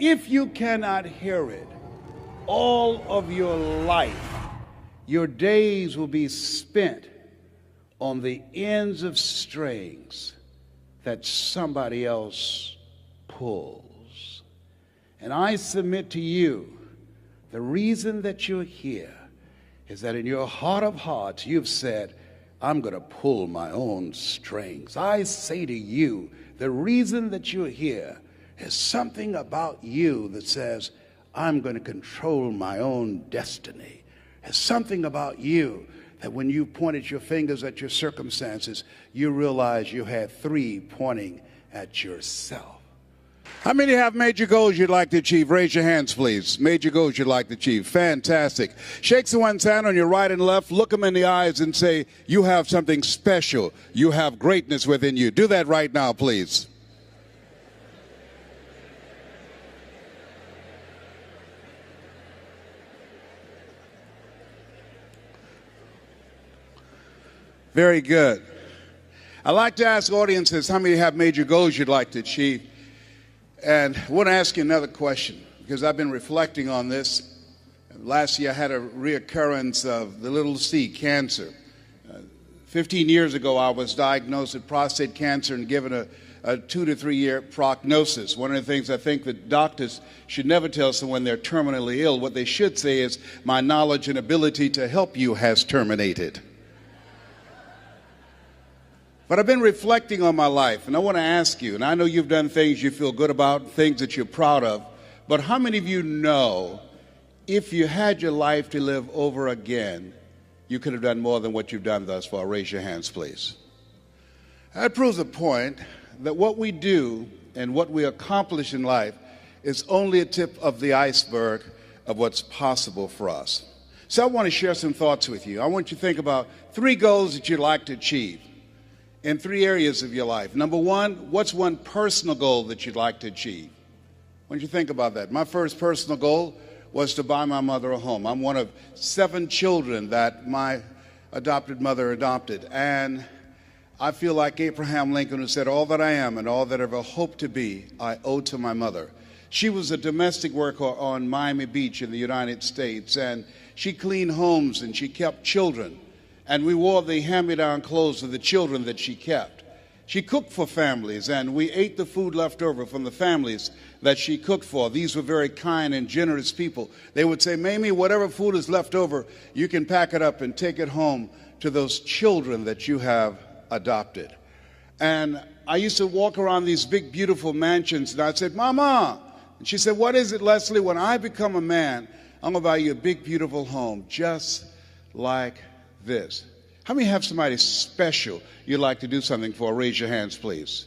if you cannot hear it all of your life, your days will be spent on the ends of strings that somebody else pulls. And I submit to you, the reason that you're here is that in your heart of hearts, you've said, I'm going to pull my own strings. I say to you, the reason that you're here is something about you that says, I'm going to control my own destiny. There's something about you that when you pointed your fingers at your circumstances, you realized you had three pointing at yourself. How many have major goals you'd like to achieve? Raise your hands, please. Major goals you'd like to achieve. Fantastic. Shake someone's hand on your right and left. Look them in the eyes and say, you have something special. You have greatness within you. Do that right now, please. Very good. I like to ask audiences, how many have major goals you'd like to achieve? And I want to ask you another question, because I've been reflecting on this. Last year I had a reoccurrence of the little c, cancer. 15 years ago I was diagnosed with prostate cancer and given a 2 to 3 year prognosis. One of the things I think that doctors should never tell someone they're terminally ill, what they should say is, my knowledge and ability to help you has terminated. But I've been reflecting on my life, and I want to ask you, and I know you've done things you feel good about, things that you're proud of, but how many of you know if you had your life to live over again, you could have done more than what you've done thus far? Raise your hands, please. That proves the point that what we do and what we accomplish in life is only a tip of the iceberg of what's possible for us. So I want to share some thoughts with you. I want you to think about 3 goals that you'd like to achieve in 3 areas of your life. Number 1, what's one personal goal that you'd like to achieve? Why don't you think about that? My first personal goal was to buy my mother a home. I'm one of 7 children that my adopted mother adopted. And I feel like Abraham Lincoln, who said, all that I am and all that I ever hope to be, I owe to my mother. She was a domestic worker on Miami Beach in the United States, and she cleaned homes and she kept children. And we wore the hand-me-down clothes of the children that she kept. She cooked for families, and we ate the food left over from the families that she cooked for. These were very kind and generous people. They would say, Mamie, whatever food is left over, you can pack it up and take it home to those children that you have adopted. And I used to walk around these big, beautiful mansions, and I'd say, Mama. And she said, what is it, Leslie? When I become a man, I'm going to buy you a big, beautiful home, just like this. How many have somebody special you'd like to do something for? Raise your hands, please.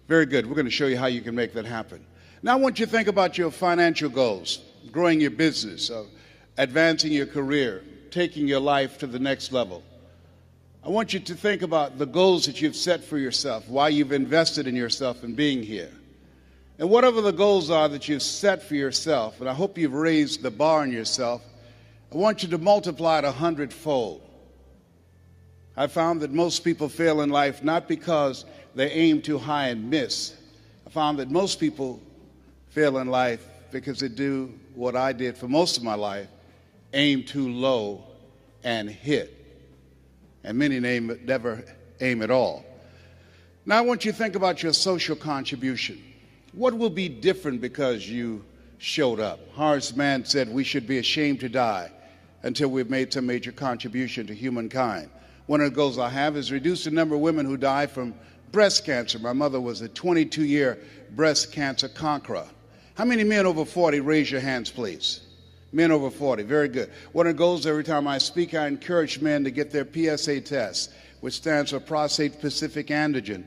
Very good. We're going to show you how you can make that happen. Now I want you to think about your financial goals, growing your business, advancing your career, taking your life to the next level. I want you to think about the goals that you've set for yourself, why you've invested in yourself and being here. And whatever the goals are that you've set for yourself, and I hope you've raised the bar on yourself, I want you to multiply it 100-fold. I found that most people fail in life not because they aim too high and miss. I found that most people fail in life because they do what I did for most of my life, aim too low and hit. And many never aim at all. Now I want you to think about your social contribution. What will be different because you showed up? Horace Mann said we should be ashamed to die until we've made some major contribution to humankind. One of the goals I have is reduce the number of women who die from breast cancer. My mother was a 22-year breast cancer conqueror. How many men over 40? Raise your hands, please. Men over 40, very good. One of the goals every time I speak, I encourage men to get their PSA test, which stands for prostate-specific antigen,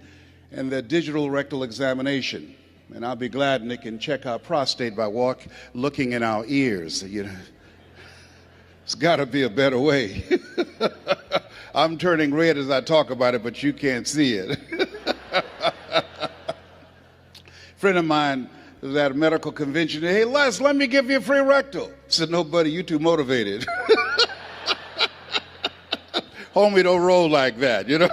and their digital rectal examination. And I'll be glad and they can check our prostate by looking in our ears. You know, it's got to be a better way. I'm turning red as I talk about it, but you can't see it. A friend of mine was at a medical convention. Hey, Les, let me give you a free rectal. I said, no, buddy, you too motivated. Homie, don't roll like that, you know.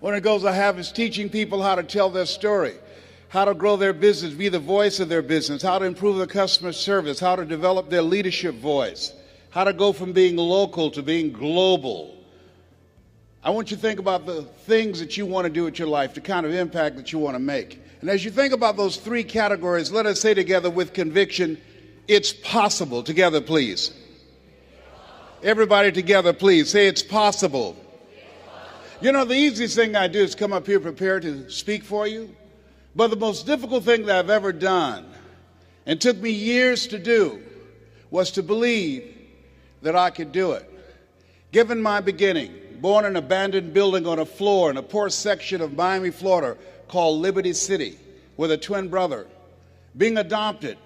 One of the goals I have is teaching people how to tell their story. how to grow their business, be the voice of their business, how to improve their customer service, how to develop their leadership voice, how to go from being local to being global. I want you to think about the things that you want to do with your life, the kind of impact that you want to make. And as you think about those three categories, let us say together with conviction, it's possible. Together, please. Everybody together, please. Say it's possible. You know, the easiest thing I do is come up here prepared to speak for you. But the most difficult thing that I've ever done, and took me years to do, was to believe that I could do it. Given my beginning, born in an abandoned building on a floor in a poor section of Miami, Florida, called Liberty City, with a twin brother, being adopted,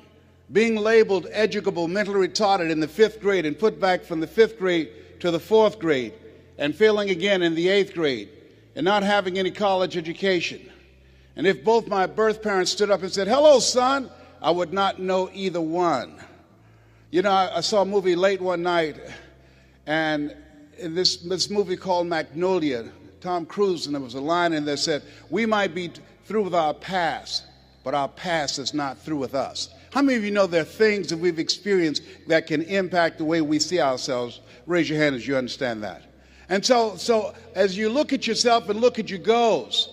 being labeled educable, mentally retarded in the 5th grade and put back from the 5th grade to the 4th grade, and failing again in the 8th grade, and not having any college education. And if both my birth parents stood up and said, "Hello, son," I would not know either one. You know, I saw a movie late one night, and in this movie called Magnolia, Tom Cruise, and there was a line in there that said, "We might be through with our past, but our past is not through with us." How many of you know there are things that we've experienced that can impact the way we see ourselves? Raise your hand as you understand that. And so as you look at yourself and look at your goals,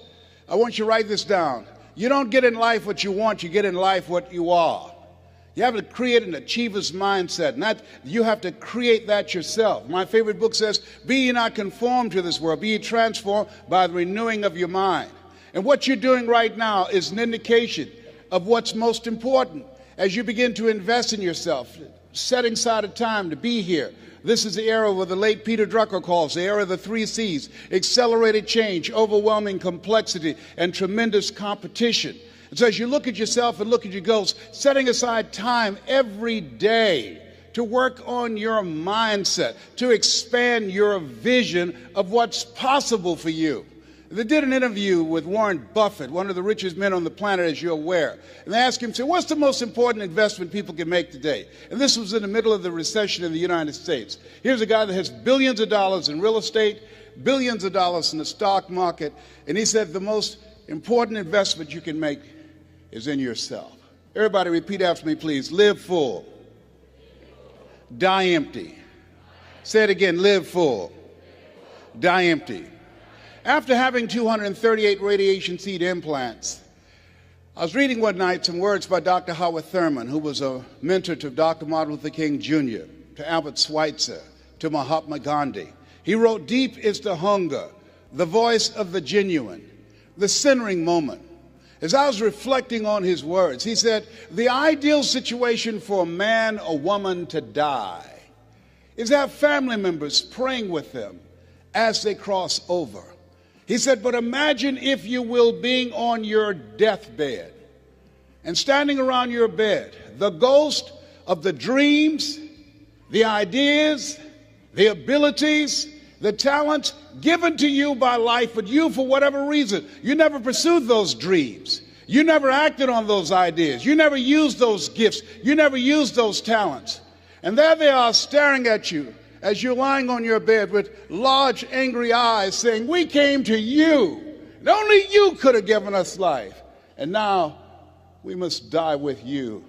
I want you to write this down. You don't get in life what you want, you get in life what you are. You have to create an achiever's mindset. You have to create that yourself. My favorite book says, "Be ye not conformed to this world, be ye transformed by the renewing of your mind." And what you're doing right now is an indication of what's most important. As you begin to invest in yourself, setting aside a time to be here. This is the era what the late Peter Drucker calls the era of the 3 C's: accelerated change, overwhelming complexity, and tremendous competition. And so as you look at yourself and look at your goals, setting aside time every day to work on your mindset, to expand your vision of what's possible for you. They did an interview with Warren Buffett, one of the richest men on the planet, as you're aware. And they asked him, what's the most important investment people can make today? And this was in the middle of the recession in the United States. Here's a guy that has billions of dollars in real estate, billions of dollars in the stock market. And he said the most important investment you can make is in yourself. Everybody repeat after me, please. Live full. Die empty. Say it again. Live full. Die empty. After having 238 radiation seed implants, I was reading one night some words by Dr. Howard Thurman, who was a mentor to Dr. Martin Luther King Jr., to Albert Schweitzer, to Mahatma Gandhi. He wrote, "Deep is the hunger, the voice of the genuine, the centering moment." As I was reflecting on his words, he said, the ideal situation for a man or woman to die is to have family members praying with them as they cross over. He said, but imagine, if you will, being on your deathbed and standing around your bed, the ghost of the dreams, the ideas, the abilities, the talents given to you by life, but you, for whatever reason, you never pursued those dreams. You never acted on those ideas. You never used those gifts. You never used those talents. And there they are staring at you as you're lying on your bed with large, angry eyes saying, we came to you, and only you could have given us life. And now we must die with you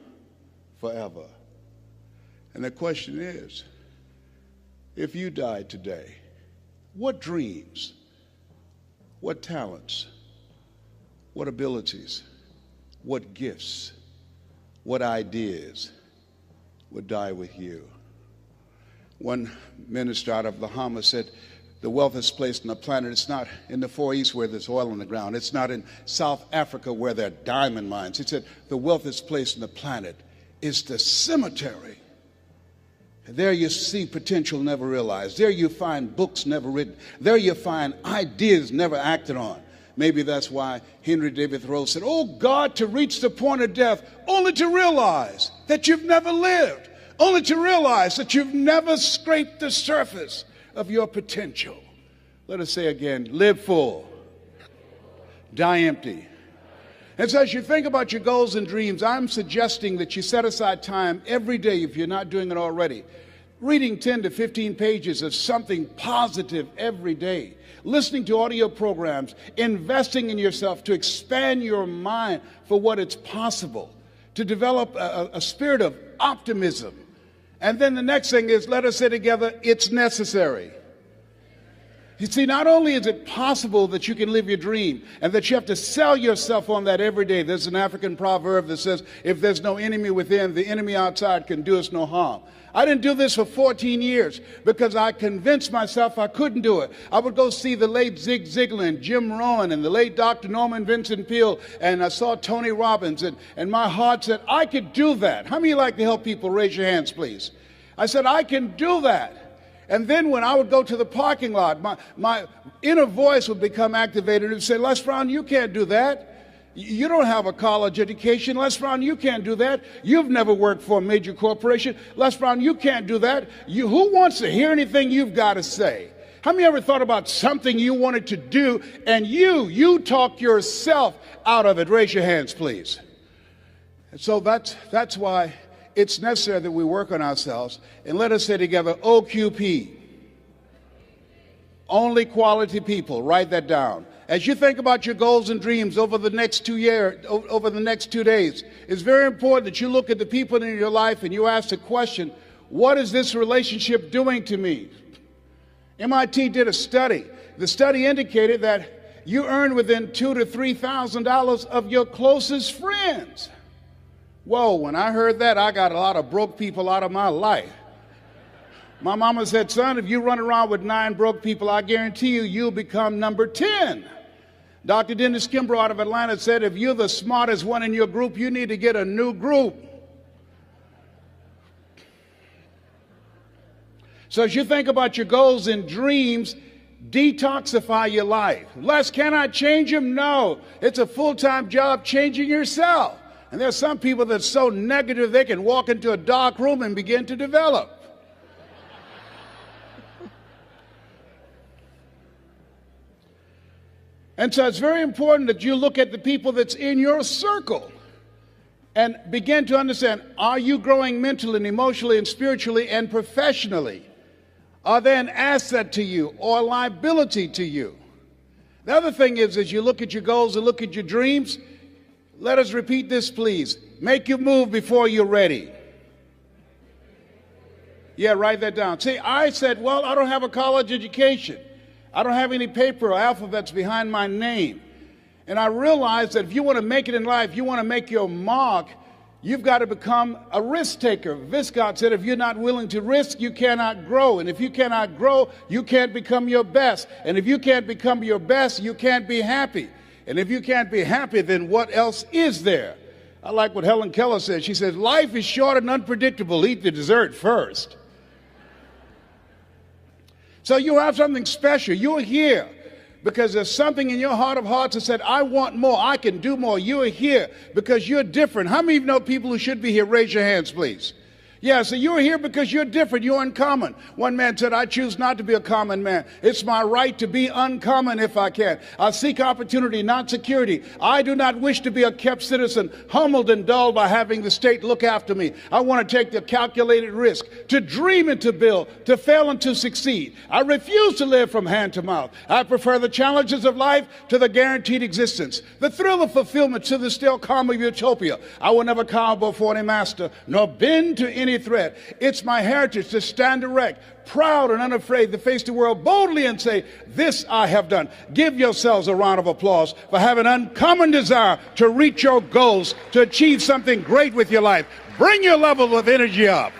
forever. And the question is, if you died today, what dreams, what talents, what abilities, what gifts, what ideas would die with you? One minister out of Bahamas said, the wealthiest place on the planet, it's not in the Far East where there's oil in the ground. It's not in South Africa where there are diamond mines. He said, the wealthiest place on the planet is the cemetery. And there you see potential never realized. There you find books never written. There you find ideas never acted on. Maybe that's why Henry David Thoreau said, oh God, to reach the point of death, only to realize that you've never lived. Only to realize that you've never scraped the surface of your potential. Let us say again, live full, die empty. And so as you think about your goals and dreams, I'm suggesting that you set aside time every day, if you're not doing it already, reading 10 to 15 pages of something positive every day, listening to audio programs, investing in yourself to expand your mind for what it's possible, to develop a spirit of optimism. And then the next thing is, let us say together, it's necessary. You see, not only is it possible that you can live your dream and that you have to sell yourself on that every day. There's an African proverb that says, if there's no enemy within, the enemy outside can do us no harm. I didn't do this for 14 years because I convinced myself I couldn't do it. I would go see the late Zig Ziglar and Jim Rohn and the late Dr. Norman Vincent Peale, and I saw Tony Robbins, and my heart said, I could do that. How many like to help people? Raise your hands, please. I said, I can do that. And then when I would go to the parking lot, my inner voice would become activated and say, Les Brown, you can't do that. You don't have a college education. Les Brown, you can't do that. You've never worked for a major corporation. Les Brown, you can't do that. Who wants to hear anything you've got to say? How many ever thought about something you wanted to do and you talk yourself out of it? Raise your hands, please. And so that's why it's necessary that we work on ourselves. And let us say together, OQP. Only quality people. Write that down. As you think about your goals and dreams over the next 2 years, over the next 2 days, it's very important that you look at the people in your life and you ask the question, what is this relationship doing to me? MIT did a study. The study indicated that you earn within $2,000 to $3,000 of your closest friends. Whoa, when I heard that, I got a lot of broke people out of my life. My mama said, son, if you run around with 9 broke people, I guarantee you'll become number 10. Dr. Dennis Kimbrough out of Atlanta said, if you're the smartest one in your group, you need to get a new group. So as you think about your goals and dreams, detoxify your life. Les, can I change them? No. It's a full-time job changing yourself. And there's some people that's so negative they can walk into a dark room and begin to develop. And so it's very important that you look at the people that's in your circle and begin to understand, are you growing mentally and emotionally and spiritually and professionally? Are they an asset to you or a liability to you? The other thing is, as you look at your goals and look at your dreams, let us repeat this, please. Make your move before you're ready. Yeah, write that down. See, I said, well, I don't have a college education. I don't have any paper or alphabets behind my name. And I realized that if you want to make it in life, you want to make your mark, you've got to become a risk taker. Viscott said, if you're not willing to risk, you cannot grow. And if you cannot grow, you can't become your best. And if you can't become your best, you can't be happy. And if you can't be happy, then what else is there? I like what Helen Keller said. She says, life is short and unpredictable. Eat the dessert first. So you have something special. You're here because there's something in your heart of hearts that said, I want more. I can do more. You're here because you're different. How many of you know people who should be here? Raise your hands, please. Yeah, so you're here because you're different. You're uncommon. One man said, I choose not to be a common man. It's my right to be uncommon if I can. I seek opportunity, not security. I do not wish to be a kept citizen, humbled and dulled by having the state look after me. I want to take the calculated risk, to dream and to build, to fail and to succeed. I refuse to live from hand to mouth. I prefer the challenges of life to the guaranteed existence, the thrill of fulfillment to the still calm of utopia. I will never cower before any master, nor bend to any threat. It's my heritage to stand erect, proud and unafraid to face the world boldly and say, this I have done. Give yourselves a round of applause for having an uncommon desire to reach your goals, to achieve something great with your life. Bring your level of energy up.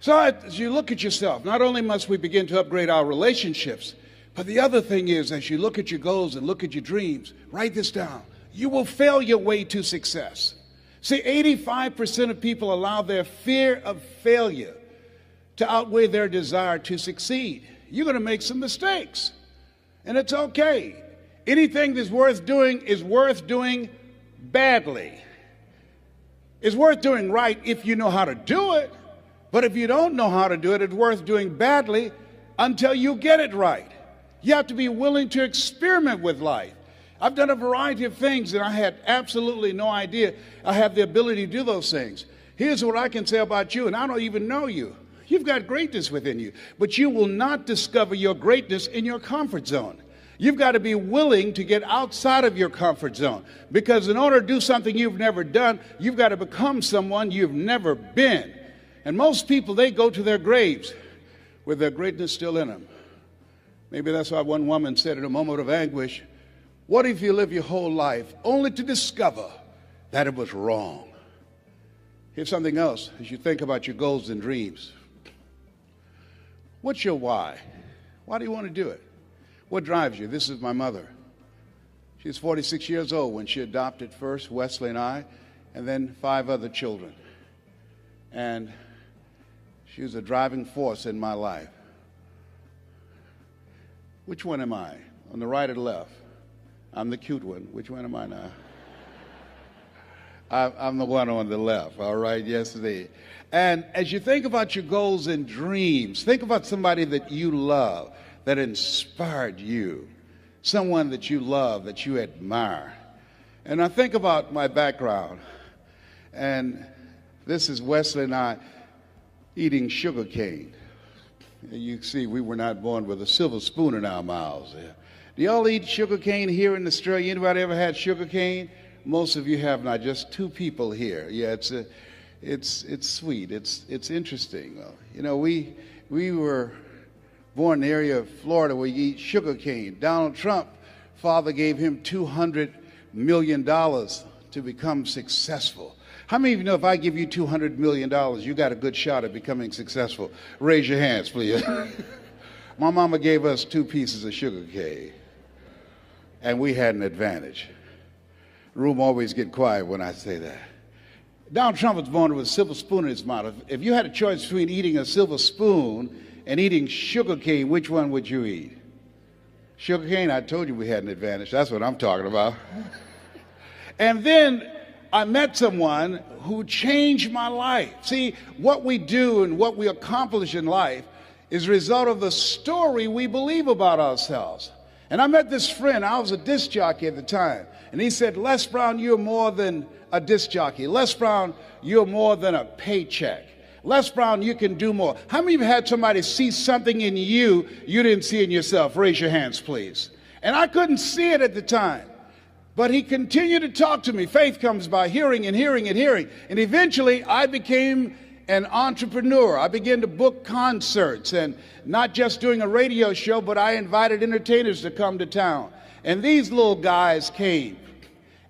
So as you look at yourself, not only must we begin to upgrade our relationships, but the other thing is, as you look at your goals and look at your dreams, write this down. You will fail your way to success. See, 85% of people allow their fear of failure to outweigh their desire to succeed. You're going to make some mistakes, and it's okay. Anything that's worth doing is worth doing badly. It's worth doing right if you know how to do it, but if you don't know how to do it, it's worth doing badly until you get it right. You have to be willing to experiment with life. I've done a variety of things, and I had absolutely no idea I have the ability to do those things. Here's what I can say about you, and I don't even know you. You've got greatness within you, but you will not discover your greatness in your comfort zone. You've got to be willing to get outside of your comfort zone, because in order to do something you've never done, you've got to become someone you've never been. And most people, they go to their graves with their greatness still in them. Maybe that's why one woman said in a moment of anguish, what if you live your whole life only to discover that it was wrong? Here's something else as you think about your goals and dreams. What's your why? Why do you want to do it? What drives you? This is my mother. She was 46 years old when she adopted first Wesley and I, and then 5 other children. And she was a driving force in my life. Which one am I? On the right or the left? I'm the cute one. Which one am I now? I'm the one on the left, all right? Yes, indeed. And as you think about your goals and dreams, think about somebody that you love, that inspired you, someone that you love, that you admire. And I think about my background, and this is Wesley and I eating sugar cane. You see, we were not born with a silver spoon in our mouths. Do y'all eat sugar cane here in Australia? Anybody ever had sugar cane? Most of you have not. Just 2 people here. Yeah, it's sweet. It's interesting. You know, we were born in the area of Florida where you eat sugar cane. Donald Trump, father gave him $200 million to become successful. How many of you know if I give you $200 million, you got a good shot at becoming successful? Raise your hands, please. My mama gave us 2 pieces of sugar cane, and we had an advantage. The room always get quiet when I say that. Donald Trump was born with a silver spoon in his mouth. If you had a choice between eating a silver spoon and eating sugar cane, which one would you eat? Sugar cane? I told you we had an advantage. That's what I'm talking about. And then I met someone who changed my life. See, what we do and what we accomplish in life is a result of the story we believe about ourselves. And I met this friend. I was a disc jockey at the time. And he said, Les Brown, you're more than a disc jockey. Les Brown, you're more than a paycheck. Les Brown, you can do more. How many of you had somebody see something in you you didn't see in yourself? Raise your hands, please. And I couldn't see it at the time. But he continued to talk to me. Faith comes by hearing and hearing and hearing. And eventually I became an entrepreneur. I began to book concerts, and not just doing a radio show, but I invited entertainers to come to town. And these little guys came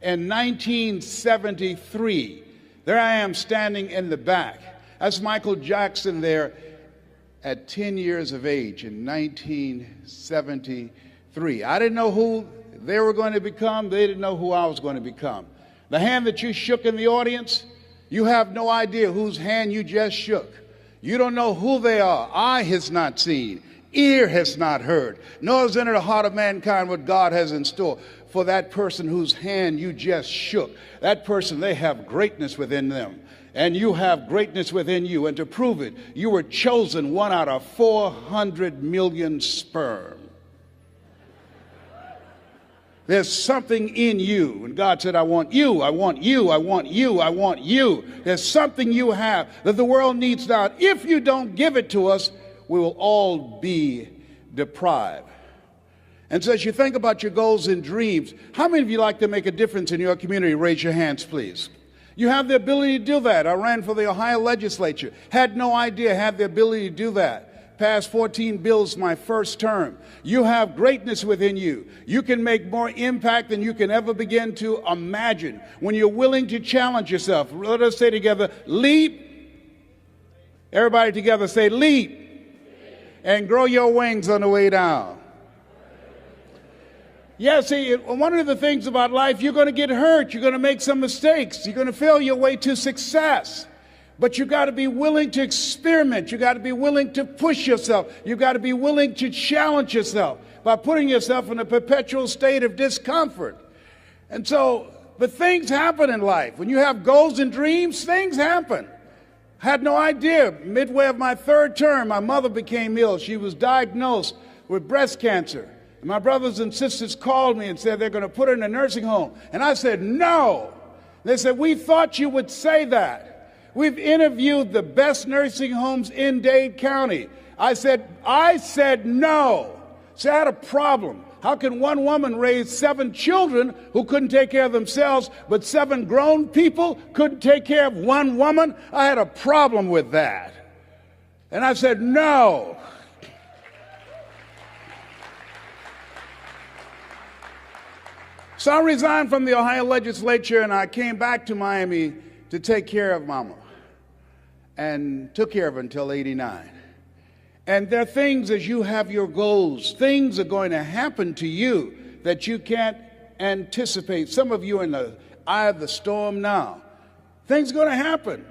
in 1973. There I am standing in the back. That's Michael Jackson there at 10 years of age in 1973. I didn't know who they were going to become. They didn't know who I was going to become. The hand that you shook in the audience, you have no idea whose hand you just shook. You don't know who they are. Eye has not seen, ear has not heard, nor has entered the heart of mankind what God has in store for that person whose hand you just shook. That person, they have greatness within them, and you have greatness within you. And to prove it, you were chosen 1 out of 400 million sperm. There's something in you. And God said, I want you, I want you, I want you, I want you. There's something you have that the world needs now. If you don't give it to us, we will all be deprived. And so as you think about your goals and dreams, how many of you like to make a difference in your community? Raise your hands, please. You have the ability to do that. I ran for the Ohio legislature. Had no idea I had the ability to do that. Passed 14 bills my first term. You have greatness within you. You can make more impact than you can ever begin to imagine when you're willing to challenge yourself. Let us say together, leap. Everybody together say, leap. And grow your wings on the way down. Yeah, see, one of the things about life, you're going to get hurt. You're going to make some mistakes. You're going to fail your way to success. But you got to be willing to experiment. You got to be willing to push yourself. You got to be willing to challenge yourself by putting yourself in a perpetual state of discomfort. And so, but things happen in life. When you have goals and dreams, things happen. I had no idea. Midway of my third term, my mother became ill. She was diagnosed with breast cancer. And my brothers and sisters called me and said they're going to put her in a nursing home. And I said, no. They said, we thought you would say that. We've interviewed the best nursing homes in Dade County. I said no. So I had a problem. How can one woman raise 7 children who couldn't take care of themselves, but 7 grown people couldn't take care of one woman? I had a problem with that. And I said, no. So I resigned from the Ohio legislature and I came back to Miami to take care of Mama, and took care of her until 89. And there are things, as you have your goals, things are going to happen to you that you can't anticipate. Some of you are in the eye of the storm now. Things are going to happen.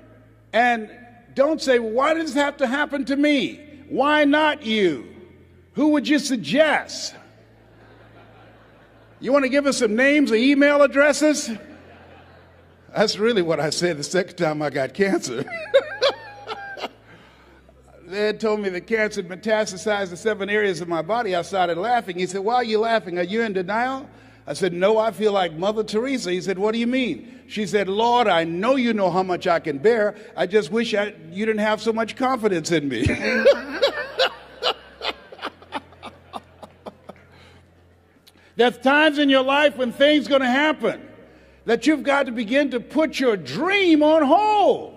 And don't say, well, why does this have to happen to me? Why not you? Who would you suggest? You want to give us some names or email addresses? That's really what I said the second time I got cancer. They had told me the cancer had metastasized to 7 areas of my body. I started laughing. He said, why are you laughing? Are you in denial? I said, no, I feel like Mother Teresa. He said, what do you mean? She said, Lord, I know you know how much I can bear. I just wish you didn't have so much confidence in me. There's times in your life when things are going to happen that you've got to begin to put your dream on hold.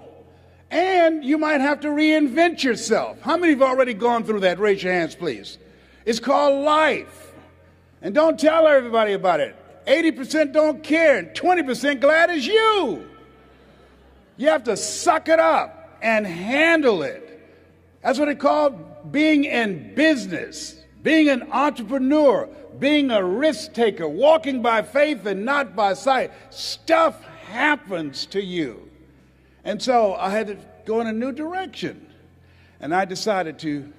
And you might have to reinvent yourself. How many have already gone through that? Raise your hands, please. It's called life. And don't tell everybody about it. 80% don't care, and 20% glad as you. You have to suck it up and handle it. That's what it's called being in business, being an entrepreneur, being a risk taker, walking by faith and not by sight. Stuff happens to you. And so I had to go in a new direction. And I decided to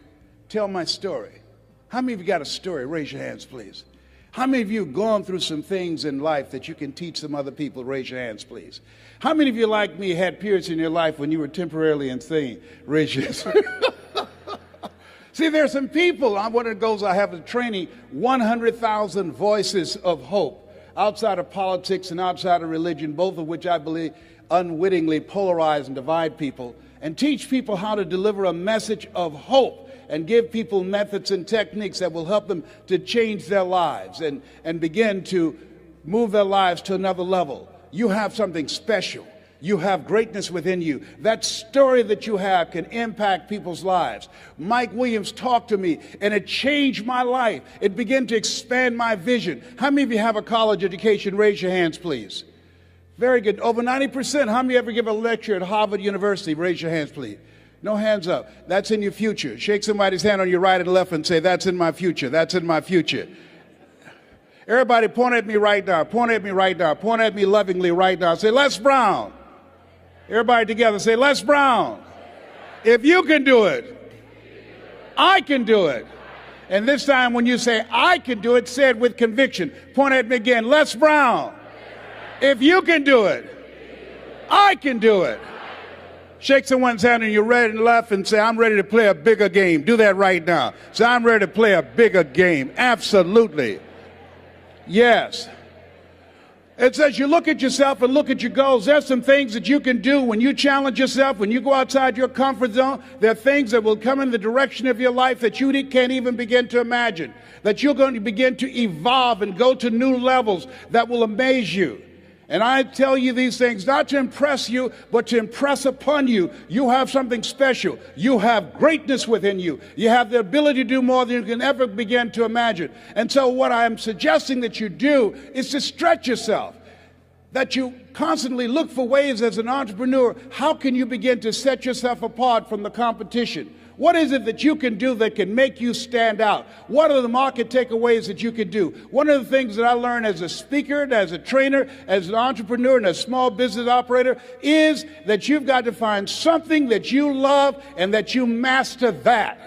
tell my story. How many of you got a story? Raise your hands, please. How many of you have gone through some things in life that you can teach some other people? Raise your hands, please. How many of you, like me, had periods in your life when you were temporarily insane? Raise your hands. See, there are some people, one of the goals I have is training 100,000 voices of hope outside of politics and outside of religion, both of which I believe unwittingly polarize and divide people, and teach people how to deliver a message of hope and give people methods and techniques that will help them to change their lives and begin to move their lives to another level. You have something special. You have greatness within you. That story that you have can impact people's lives. Mike Williams talked to me, and it changed my life. It began to expand my vision. How many of you have a college education? Raise your hands, please. Very good. Over 90%. How many ever give a lecture at Harvard University? Raise your hands, please. No hands up. That's in your future. Shake somebody's hand on your right and left and say, that's in my future. That's in my future. Everybody point at me right now. Point at me right now. Point at me lovingly right now. Say, Les Brown. Everybody together say, Les Brown. If you can do it, I can do it. And this time when you say, I can do it, say it with conviction. Point at me again. Les Brown. If you can do it, I can do it. Shake someone's hand on your right and left and say, I'm ready to play a bigger game. Do that right now. Say, I'm ready to play a bigger game. Absolutely. Yes. It says you look at yourself and look at your goals. There's some things that you can do when you challenge yourself, when you go outside your comfort zone. There are things that will come in the direction of your life that you can't even begin to imagine, that you're going to begin to evolve and go to new levels that will amaze you. And I tell you these things not to impress you, but to impress upon you. You have something special. You have greatness within you. You have the ability to do more than you can ever begin to imagine. And so what I'm suggesting that you do is to stretch yourself, that you constantly look for ways as an entrepreneur. How can you begin to set yourself apart from the competition? What is it that you can do that can make you stand out? What are the market takeaways that you can do? One of the things that I learned as a speaker, as a trainer, as an entrepreneur, and a small business operator is that you've got to find something that you love and that you master that.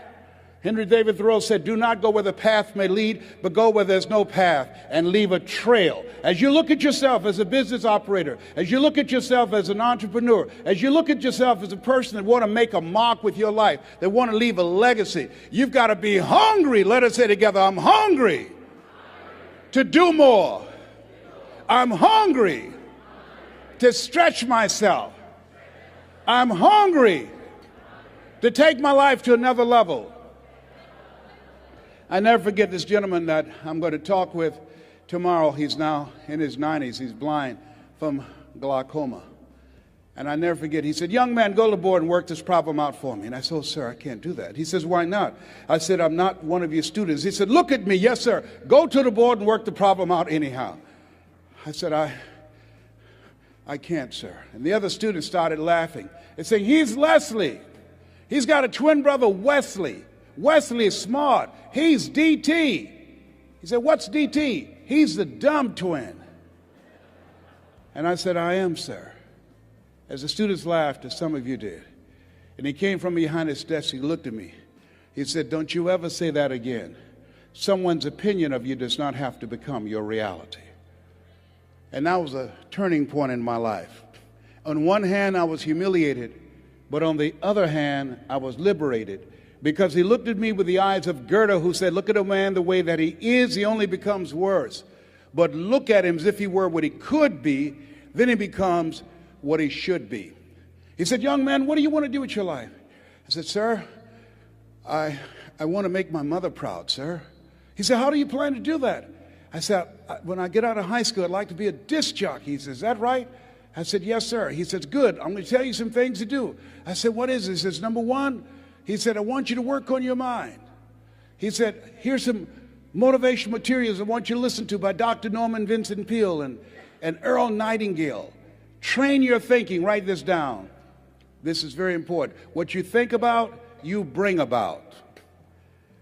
Henry David Thoreau said, do not go where the path may lead, but go where there's no path and leave a trail. As you look at yourself as a business operator, as you look at yourself as an entrepreneur, as you look at yourself as a person that want to make a mark with your life, that want to leave a legacy, you've got to be hungry. Let us say together, I'm hungry to do more. I'm hungry to stretch myself. I'm hungry to take my life to another level. I never forget this gentleman that I'm going to talk with tomorrow. He's now in his 90s. He's blind from glaucoma. And I never forget, he said, young man, go to the board and work this problem out for me. And I said, oh, sir, I can't do that. He says, why not? I said, I'm not one of your students. He said, look at me. Yes, sir. Go to the board and work the problem out anyhow. I said, I can't, sir. And the other students started laughing and saying, he's Leslie. He's got a twin brother, Wesley. Wesley is smart. He's DT. He said, what's DT? He's the dumb twin. And I said, I am, sir. As the students laughed, as some of you did. And he came from behind his desk, he looked at me. He said, don't you ever say that again. Someone's opinion of you does not have to become your reality. And that was a turning point in my life. On one hand, I was humiliated, but on the other hand, I was liberated, because he looked at me with the eyes of Goethe, who said, look at a man the way that he is, he only becomes worse. But look at him as if he were what he could be, then he becomes what he should be. He said, young man, what do you want to do with your life? I said, sir, I want to make my mother proud, sir. He said, how do you plan to do that? I said, when I get out of high school, I'd like to be a disc jockey. He says, is that right? I said, yes, sir. He says, good. I'm going to tell you some things to do. I said, what is it? He says, number one, he said, I want you to work on your mind. He said, here's some motivational materials I want you to listen to by Dr. Norman Vincent Peale and Earl Nightingale. Train your thinking. Write this down. This is very important. What you think about, you bring about.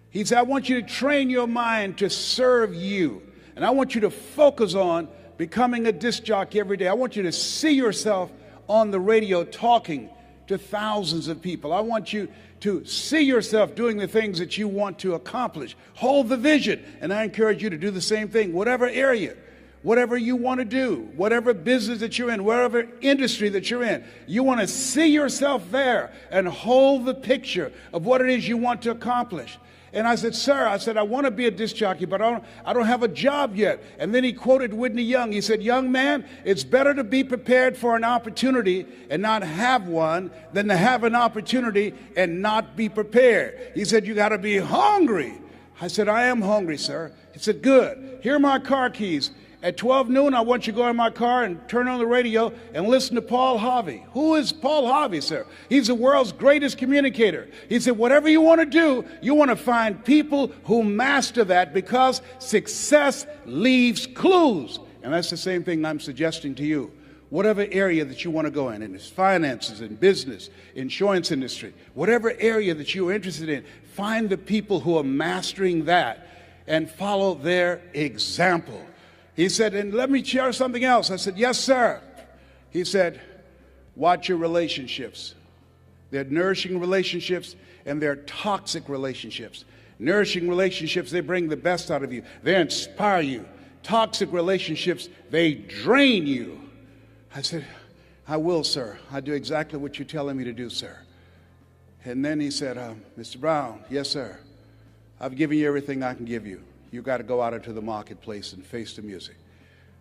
He said, I want you to train your mind to serve you. And I want you to focus on becoming a disc jockey every day. I want you to see yourself on the radio talking to thousands of people. I want you to see yourself doing the things that you want to accomplish. Hold the vision. And I encourage you to do the same thing, whatever area. Whatever you want to do, whatever business that you're in, whatever industry that you're in, you want to see yourself there and hold the picture of what it is you want to accomplish. And I said, sir, I want to be a disc jockey, but I don't have a job yet. And then he quoted Whitney Young. He said, young man, it's better to be prepared for an opportunity and not have one than to have an opportunity and not be prepared. He said, you got to be hungry. I said, I am hungry, sir. He said, good. Here are my car keys. At 12 noon, I want you to go in my car and turn on the radio and listen to Paul Harvey. Who is Paul Harvey, sir? He's the world's greatest communicator. He said, whatever you want to do, you want to find people who master that, because success leaves clues. And that's the same thing I'm suggesting to you. Whatever area that you want to go in it's finances, in business, insurance industry, whatever area that you're interested in, find the people who are mastering that and follow their example. He said, and let me share something else. I said, yes, sir. He said, watch your relationships. They're nourishing relationships and they're toxic relationships. Nourishing relationships, they bring the best out of you. They inspire you. Toxic relationships, they drain you. I said, I will, sir. I do exactly what you're telling me to do, sir. And then he said, Mr. Brown, yes, sir. I've given you everything I can give you. You got to go out into the marketplace and face the music.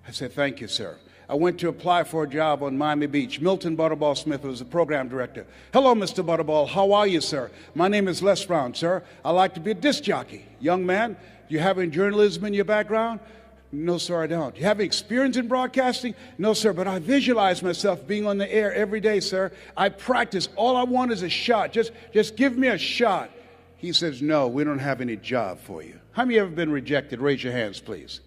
I said, thank you, sir. I went to apply for a job on Miami Beach. Milton Butterball Smith was the program director. Hello, Mr. Butterball. How are you, sir? My name is Les Brown, sir. I like to be a disc jockey. Young man, do you have any journalism in your background? No, sir, I don't. Do you have experience in broadcasting? No, sir, but I visualize myself being on the air every day, sir. I practice. All I want is a shot. Just give me a shot. He says, no, we don't have any job for you. How many have ever been rejected? Raise your hands, please.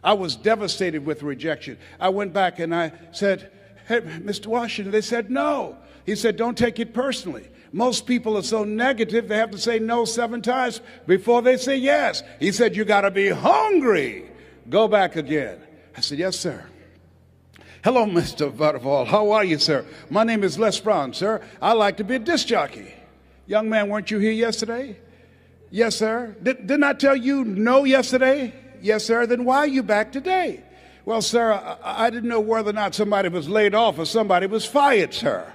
I was devastated with rejection. I went back and I said, hey, Mr. Washington, they said no. He said, don't take it personally. Most people are so negative, they have to say no 7 times before they say yes. He said, you got to be hungry. Go back again. I said, yes, sir. Hello, Mr. Butterball. How are you, sir? My name is Les Brown, sir. I like to be a disc jockey. Young man, weren't you here yesterday? Yes, sir. Didn't I tell you no yesterday? Yes, sir. Then why are you back today? Well, sir, I didn't know whether or not somebody was laid off or somebody was fired, sir.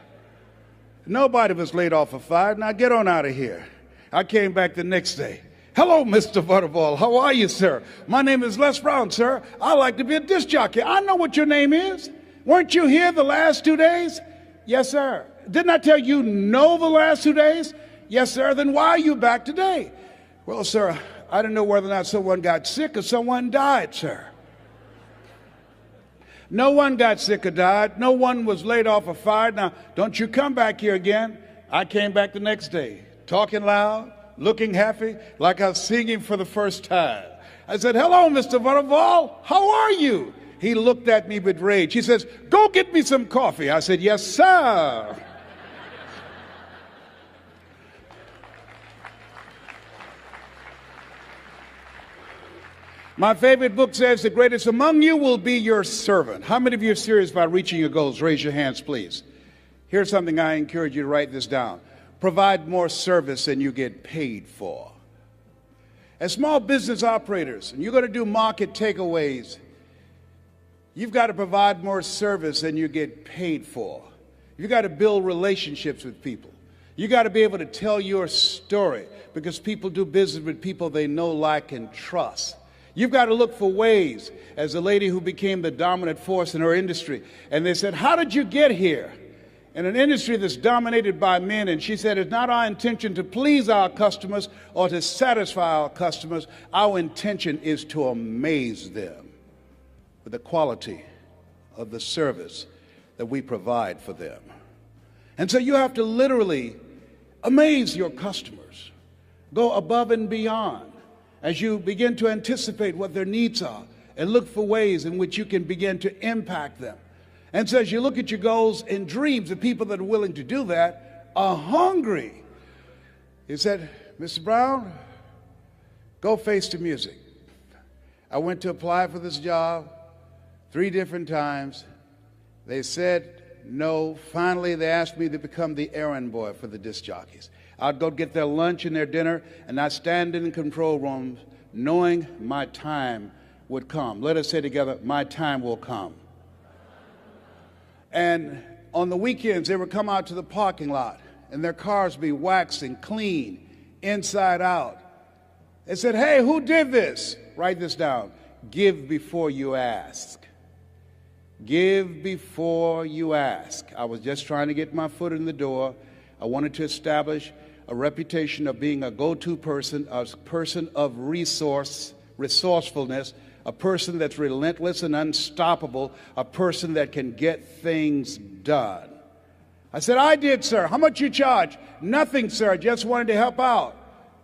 Nobody was laid off or fired. Now get on out of here. I came back the next day. Hello, Mr. Butterball. How are you, sir? My name is Les Brown, sir. I like to be a disc jockey. I know what your name is. Weren't you here the last 2 days? Yes, sir. Didn't I tell you no the last 2 days? Yes, sir. Then why are you back today? Well, sir, I didn't know whether or not someone got sick or someone died, sir. No one got sick or died. No one was laid off or fired. Now, don't you come back here again. I came back the next day, talking loud, looking happy, like I was singing for the first time. I said, hello, Mr. Butterball. How are you? He looked at me with rage. He says, go get me some coffee. I said, yes, sir. My favorite book says the greatest among you will be your servant. How many of you are serious about reaching your goals? Raise your hands, please. Here's something I encourage you to write this down. Provide more service than you get paid for. As small business operators, and you're going to do market takeaways, you've got to provide more service than you get paid for. You've got to build relationships with people. You've got to be able to tell your story because people do business with people they know, like, and trust. You've got to look for ways, as the lady who became the dominant force in her industry, and they said, how did you get here? In an industry that's dominated by men, and she said, it's not our intention to please our customers or to satisfy our customers. Our intention is to amaze them with the quality of the service that we provide for them. And so you have to literally amaze your customers, go above and beyond as you begin to anticipate what their needs are and look for ways in which you can begin to impact them. And so as you look at your goals and dreams, the people that are willing to do that are hungry. He said, Mr. Brown, go face the music. I went to apply for this job 3 different times. They said no. Finally, they asked me to become the errand boy for the disc jockeys. I'd go get their lunch and their dinner, and I'd stand in the control room knowing my time would come. Let us say together, my time will come. And on the weekends, they would come out to the parking lot, and their cars be waxed and clean, inside out. They said, hey, who did this? Write this down. Give before you ask. Give before you ask. I was just trying to get my foot in the door. I wanted to establish a reputation of being a go-to person, a person of resourcefulness, a person that's relentless and unstoppable, a person that can get things done. I said, I did, sir. How much you charge? Nothing, sir. I just wanted to help out.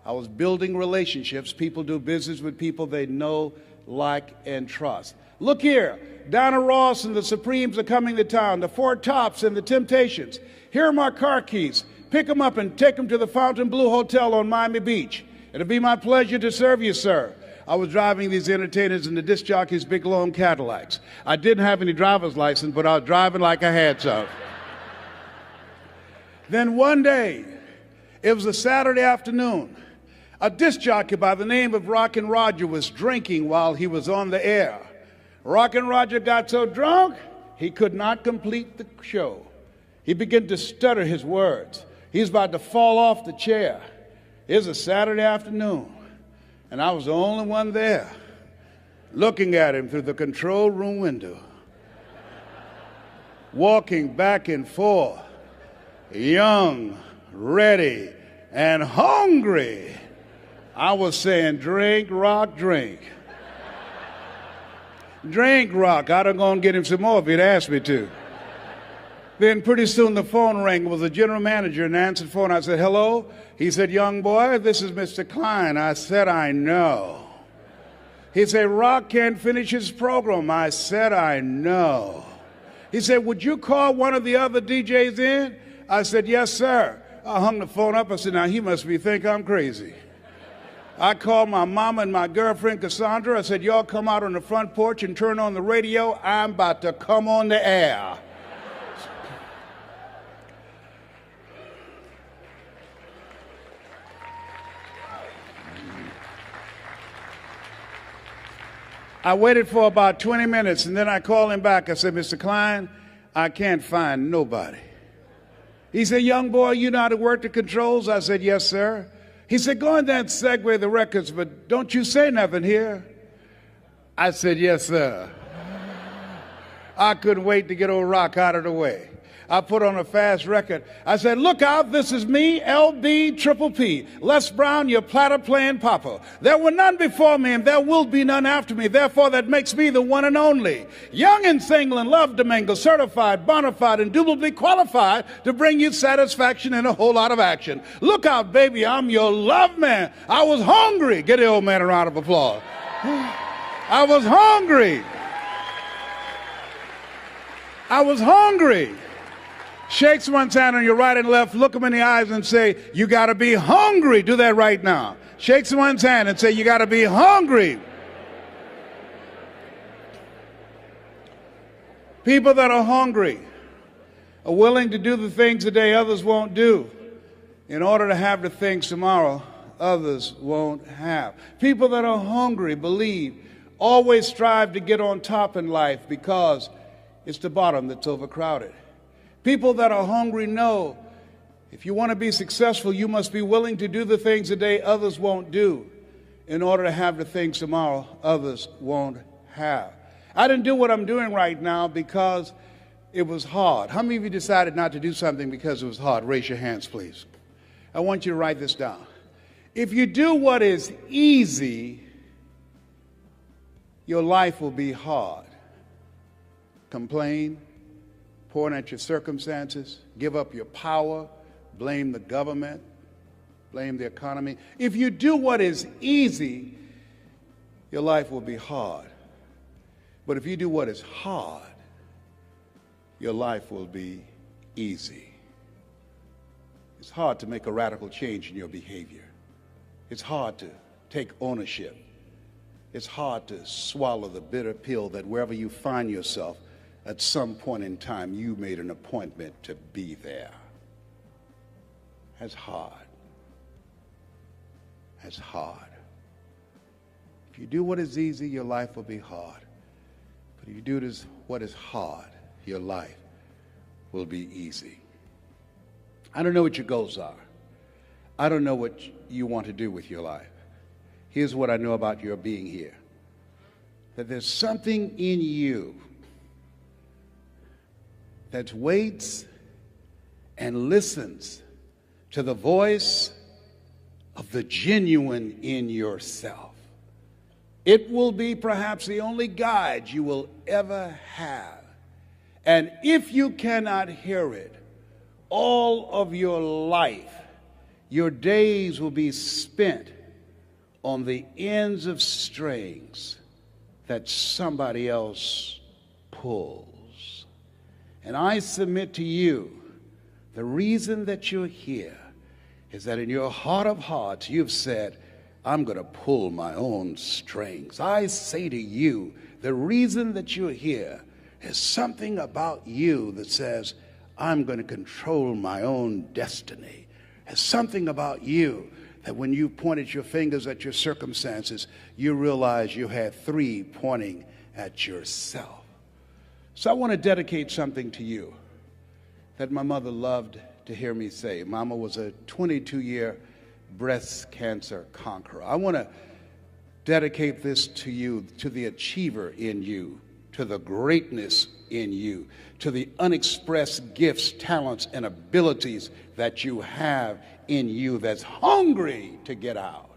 I was building relationships. People do business with people they know, like, and trust. Look here. Donna Ross and the Supremes are coming to town. The Four Tops and the Temptations. Here are my car keys. Pick them up and take them to the Fontainebleau Hotel on Miami Beach. It'll be my pleasure to serve you, sir. I was driving these entertainers in the disc jockeys' big long Cadillacs. I didn't have any driver's license, but I was driving like I had some. Then one day, it was a Saturday afternoon, a disc jockey by the name of Rockin' Roger was drinking while he was on the air. Rockin' Roger got so drunk, he could not complete the show. He began to stutter his words. He's about to fall off the chair. It was a Saturday afternoon. And I was the only one there, looking at him through the control room window, walking back and forth, young, ready, and hungry. I was saying, drink, rock, drink. Drink, rock. I'd have gone get him some more if he'd asked me to. Then pretty soon the phone rang. It was the general manager and answered the phone. I said, hello? He said, young boy, this is Mr. Klein. I said, I know. He said, Rock can't finish his program. I said, I know. He said, would you call one of the other DJs in? I said, yes, sir. I hung the phone up. I said, now he must think I'm crazy. I called my mama and my girlfriend, Cassandra. I said, y'all come out on the front porch and turn on the radio. I'm about to come on the air. I waited for about 20 minutes, and then I called him back. I said, Mr. Klein, I can't find nobody. He said, young boy, you know how to work the controls? I said, yes, sir. He said, go in there and segue the records, but don't you say nothing here. I said, yes, sir. I couldn't wait to get old Rock out of the way. I put on a fast record. I said, look out, this is me, LB Triple P, Les Brown, your platter playing papa. There were none before me, and there will be none after me. Therefore, that makes me the one and only. Young and single and love to mingle, certified, bona fide, indubitably qualified to bring you satisfaction and a whole lot of action. Look out, baby, I'm your love man. I was hungry. Get the old man a round of applause. I was hungry. I was hungry. Shake someone's hand on your right and left, look them in the eyes and say, you got to be hungry. Do that right now. Shake someone's hand and say, you got to be hungry. People that are hungry are willing to do the things today others won't do in order to have the things tomorrow others won't have. People that are hungry believe, always strive to get on top in life because it's the bottom that's overcrowded. People that are hungry know if you want to be successful, you must be willing to do the things today others won't do in order to have the things tomorrow others won't have. I didn't do what I'm doing right now because it was hard. How many of you decided not to do something because it was hard? Raise your hands, please. I want you to write this down. If you do what is easy, your life will be hard. Complain, point at your circumstances, give up your power, blame the government, blame the economy. If you do what is easy, your life will be hard. But if you do what is hard, your life will be easy. It's hard to make a radical change in your behavior. It's hard to take ownership. It's hard to swallow the bitter pill that wherever you find yourself, at some point in time, you made an appointment to be there. That's hard. That's hard. If you do what is easy, your life will be hard. But if you do what is hard, your life will be easy. I don't know what your goals are. I don't know what you want to do with your life. Here's what I know about your being here. That there's something in you that waits and listens to the voice of the genuine in yourself. It will be perhaps the only guide you will ever have. And if you cannot hear it, all of your life, your days will be spent on the ends of strings that somebody else pulls. And I submit to you, the reason that you're here is that in your heart of hearts, you've said, I'm going to pull my own strings. I say to you, the reason that you're here is something about you that says, I'm going to control my own destiny. There's something about you that when you pointed your fingers at your circumstances, you realized you had three pointing at yourself. So I want to dedicate something to you that my mother loved to hear me say. Mama was a 22-year breast cancer conqueror. I want to dedicate this to you, to the achiever in you, to the greatness in you, to the unexpressed gifts, talents, and abilities that you have in you that's hungry to get out.